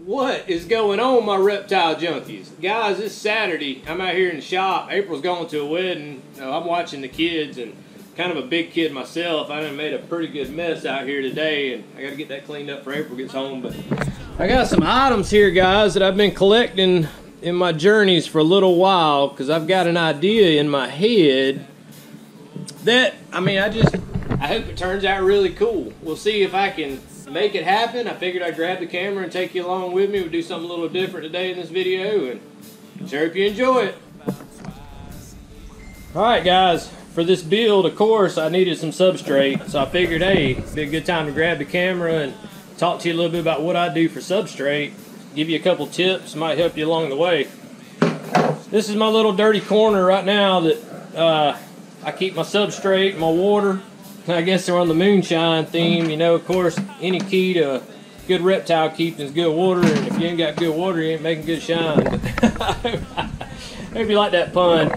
What is going on, my reptile junkies? Guys, it's Saturday. I'm out here in the shop. April's going to a wedding. I'm watching the kids, and kind of a big kid myself. I done made a pretty good mess out here today, and I got to get that cleaned up for April gets home. But I got some items here, guys, that I've been collecting in my journeys for a little while, because I've got an idea in my head that, I hope it turns out really cool. We'll see if I can make it happen. I figured I'd grab the camera and take you along with me. We'll do something a little different today in this video, and sure hope you enjoy it. Alright guys, for this build, of course, I needed some substrate, so I figured, hey, it'd be a good time to grab the camera and talk to you a little bit about what I do for substrate, give you a couple tips, might help you along the way. This is my little dirty corner right now that I keep my substrate, my water. I guess they're on the Moonshine theme, you know. Of course, any key to good reptile keeping is good water, and if you ain't got good water, you ain't making good shine. Hope you like that pun.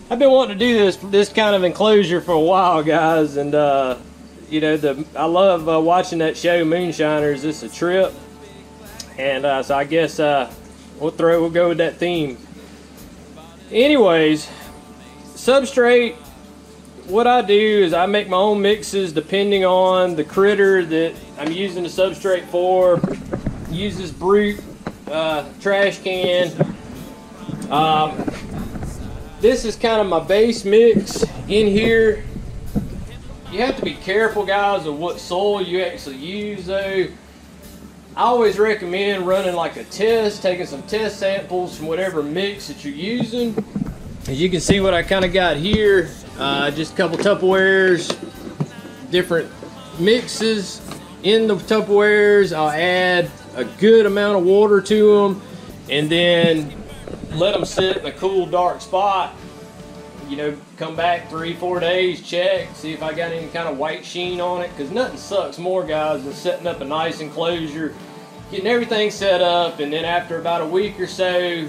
I've been wanting to do this kind of enclosure for a while, guys, and you know, I love watching that show Moonshiners. It's a trip, and so I guess we'll go with that theme. Anyways, substrate. What I do is I make my own mixes depending on the critter that I'm using the substrate for. Use this Brute trash can. This is kind of my base mix in here. You have to be careful, guys, of what soil you actually use, though. I always recommend running like a test, taking some test samples from whatever mix that you're using. As you can see what I kind of got here. Just a couple Tupperwares, different mixes in the Tupperwares. I'll add a good amount of water to them and then let them sit in a cool, dark spot. You know, come back 3-4 days, check, see if I got any kind of white sheen on it, because nothing sucks more, guys, than setting up a nice enclosure, getting everything set up, and then after about a week or so,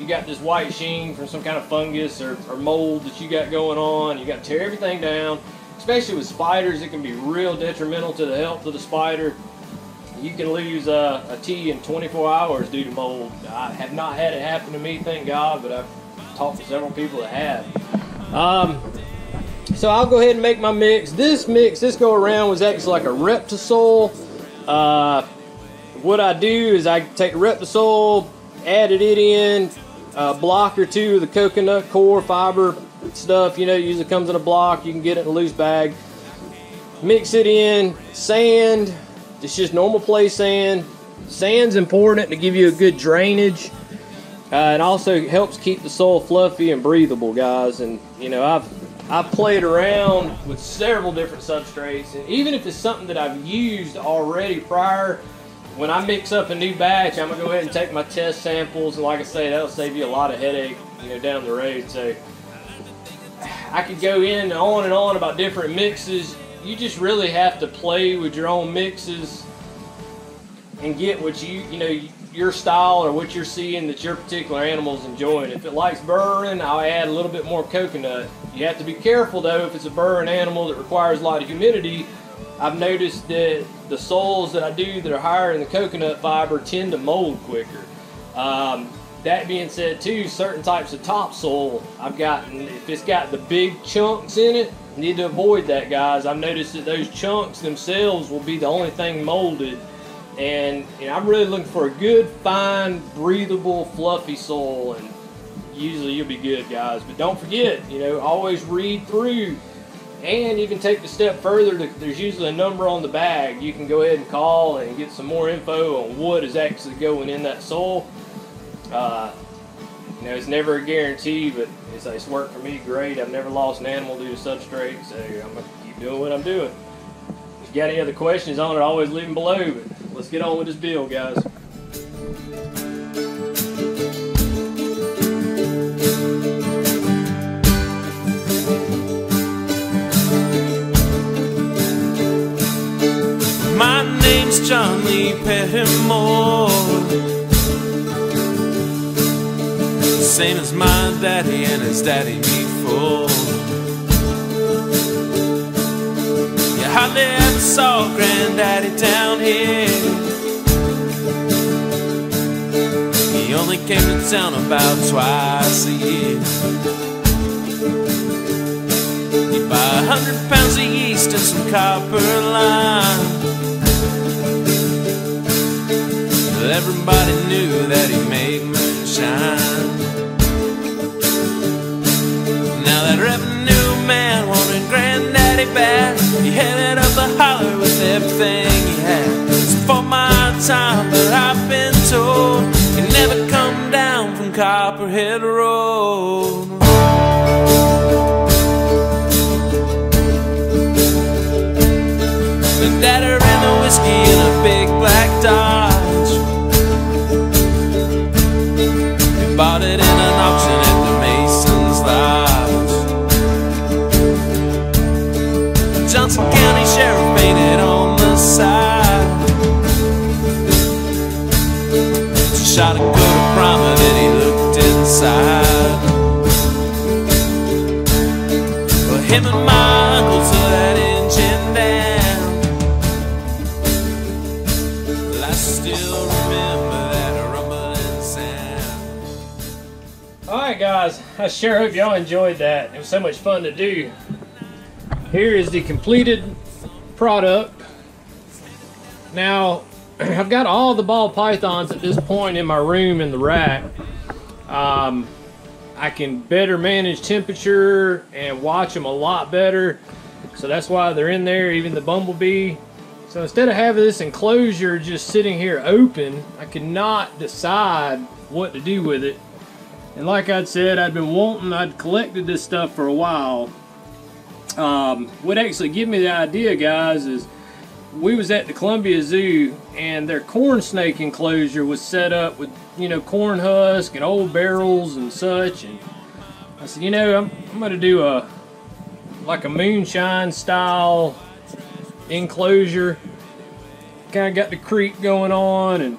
you got this white sheen from some kind of fungus or mold that you got going on. You got to tear everything down. Especially with spiders, it can be real detrimental to the health of the spider. You can lose a T in 24 hours due to mold. I have not had it happen to me, thank God, but I've talked to several people that have. So I'll go ahead and make my mix. This go around was actually like a Reptisol. What I do is I take Reptisol, added it in, a block or two of the coconut core fiber stuff, you know, usually comes in a block. You can get it in a loose bag. Mix it in, sand, it's just normal play sand. Sand's important to give you a good drainage. It also helps keep the soil fluffy and breathable, guys. And you know, I've played around with several different substrates, and even if it's something that I've used already prior, when I mix up a new batch, I'm gonna go ahead and take my test samples, and like I say, that'll save you a lot of headache, you know, down the road. So I could go in on and on about different mixes. You just really have to play with your own mixes and get what you know, your style or what you're seeing that your particular animal's enjoying. If it likes burrowing, I'll add a little bit more coconut. You have to be careful though, if it's a burrowing animal that requires a lot of humidity. I've noticed that the soils that I do that are higher in the coconut fiber tend to mold quicker. That being said too, certain types of topsoil if it's got the big chunks in it, you need to avoid that, guys. I've noticed that those chunks themselves will be the only thing molded. And you know, I'm really looking for a good, fine, breathable, fluffy soil, and usually you'll be good, guys. But don't forget, you know, always read through. And you can take the step further. There's usually a number on the bag. You can go ahead and call and get some more info on what is actually going in that soil. You know, it's never a guarantee, but it's worked for me great. I've never lost an animal due to substrate, so I'm going to keep doing what I'm doing. If you got any other questions on it, always leave them below. But let's get on with this build, guys. My name's John Lee Pettimore, same as my daddy and his daddy before. You hardly ever saw Granddaddy down here. came to town about twice a year. He'd buy 100 pounds of yeast and some copper lime. But everybody knew that he made moonshine. Now that revenue man wanted granddaddy back. He headed up the holler with everything he had. It's for my time, but I've been told you never come down from Copperhead Road. The dadder ran the whiskey in a big black Dodge. He bought it in an auction at the Mason's Lodge. Johnson County Sheriff painted on the side. Shot a coat of primer, then he looked inside. Well, him and my uncle took that engine down. Well, I still remember that rumbling sound. Alright guys, I sure hope y'all enjoyed that. It was so much fun to do. Here is the completed product. Now, I've got all the ball pythons at this point in my room in the rack. I can better manage temperature and watch them a lot better. So that's why they're in there, even the bumblebee. So instead of having this enclosure just sitting here open, I could not decide what to do with it. And like I'd said, I'd collected this stuff for a while. What actually gave me the idea, guys, is we was at the Columbia Zoo and their corn snake enclosure was set up with, you know, corn husk and old barrels and such. And I said, you know, I'm gonna do like a moonshine style enclosure. Kind of got the creek going on, and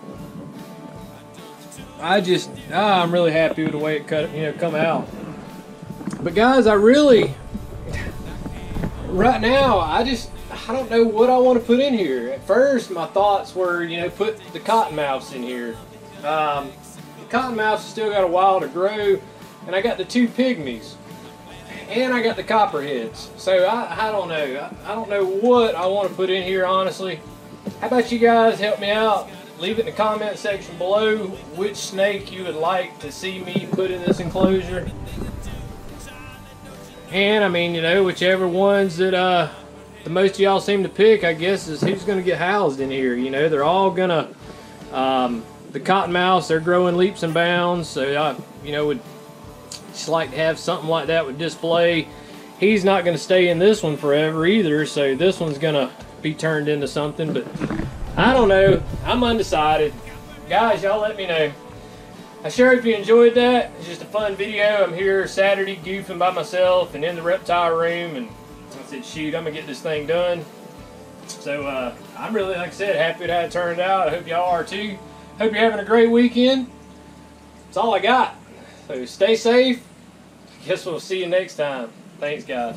I'm really happy with the way it come out. But guys, right now, I don't know what I want to put in here. At first, my thoughts were, you know, put the cottonmouths in here. The cottonmouths still got a while to grow, and I got the 2 pygmies, and I got the copperheads. So I don't know. I don't know what I want to put in here, honestly. How about you guys help me out? Leave it in the comment section below which snake you would like to see me put in this enclosure. And I mean, you know, whichever ones that the most of y'all seem to pick, I guess, is who's going to get housed in here. You know, they're all gonna, the cottonmouths, they're growing leaps and bounds. So I, you know, would just like to have something like that with display. He's not going to stay in this one forever either, so this one's going to be turned into something. But I don't know. I'm undecided. Guys, y'all let me know. I sure hope you enjoyed that. It's just a fun video. I'm here Saturday goofing by myself and in the reptile room, and I said, shoot, I'm gonna get this thing done. So I'm really, like I said, happy with how it turned out. I hope y'all are too. Hope you're having a great weekend. That's all I got. So stay safe. Guess we'll see you next time. Thanks, guys.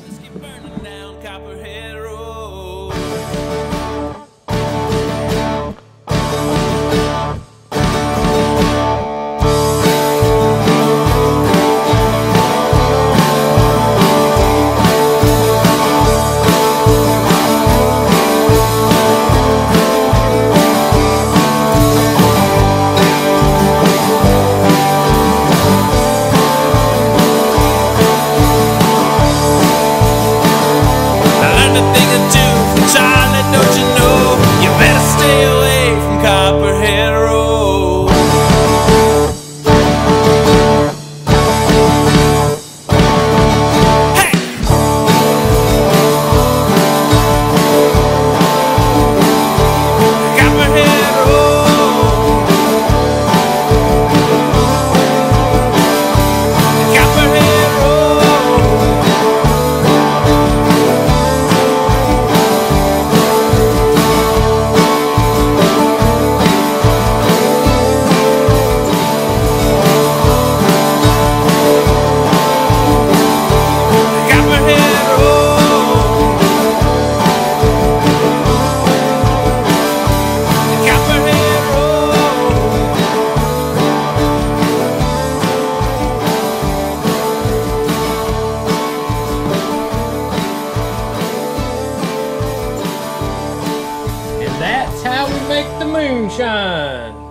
moonshine.